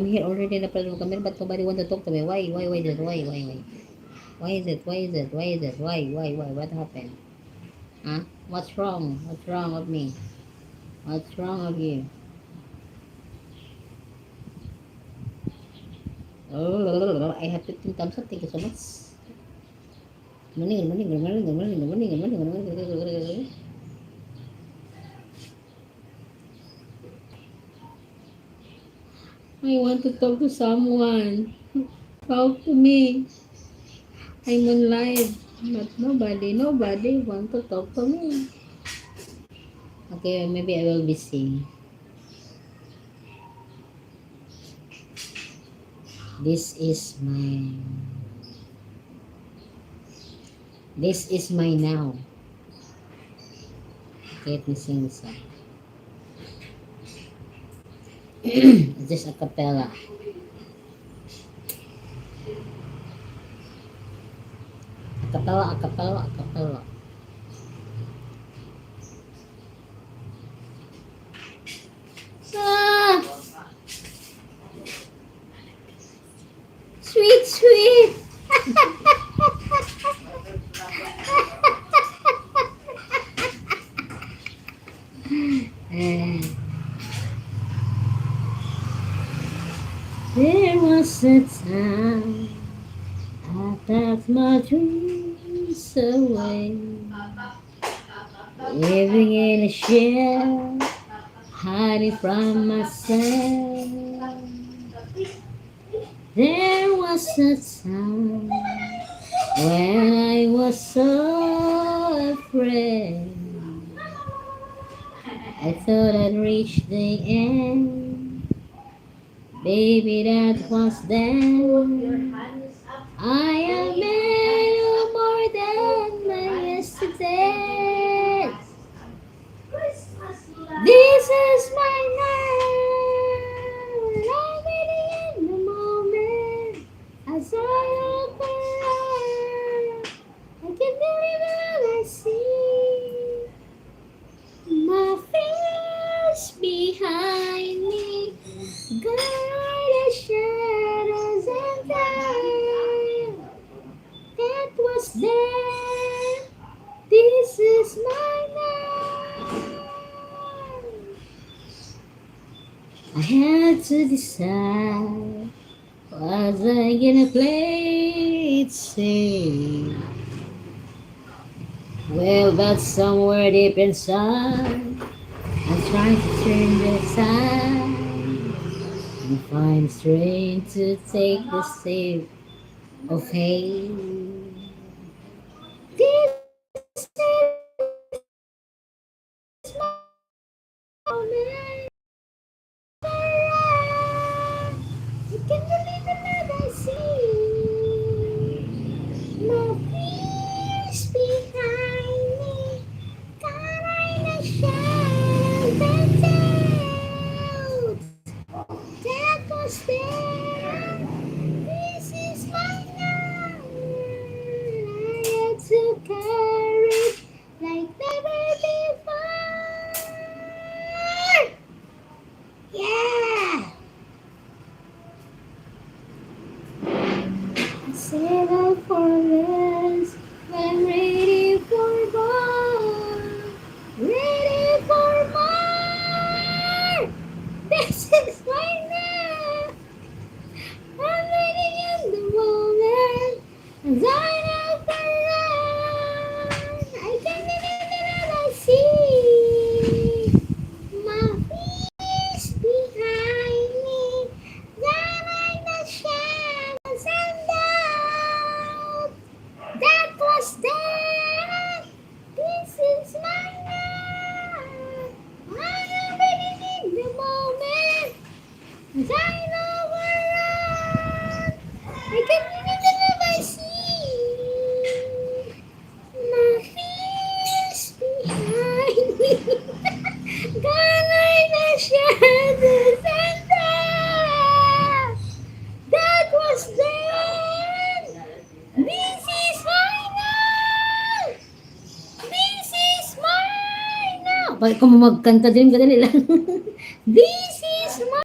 here already in the front of the camera, but nobody want to talk to me. Why is it? Why is it? Why? What happened? Huh? What's wrong? What's wrong with me? What's wrong with you? Oh, I have 15 thumbs up. Thank you so much. I want to talk to someone. Talk to me. I'm on live, but nobody want to talk to me. Okay, maybe I will be sing. This is my now. Okay, let me sing this song. It's just a cappella. A cappella. Ah, sweet. Eh, there was a time I packed my dreams away, living in a shell, hiding from myself. There was a time when I was so afraid. I thought I'd reach the end. Baby, that was then. I am no more than my yesterday. This is my now. I'm living in the moment. As I look around, I can believe what I see. My fears behind me, guide the shadows and time. That was then. This is my now. I had to decide, was I gonna play it safe? Well, but somewhere deep inside, I'm trying to turn the tide and find strength to take the step of faith. This is my moment. You can believe in what I see. My fears behind me, covering the shadows and doubt. That was there. This is my now. I had to carry like never before. Yeah. I settle for less, but I'm ready for more. Ready for more. This is my now. I'm living in the moment. As I know for run, I can believe it all I see. My fears behind me, like the shadows and doubt. That was then. This is my now. I'm living in the moment. As I know where I can believe it I see. My fears behind me. Gone like the shadows and dark. That was then. This is mine now. This is mine now. Bakit ko magkanta din? Kadali lang. This is mine.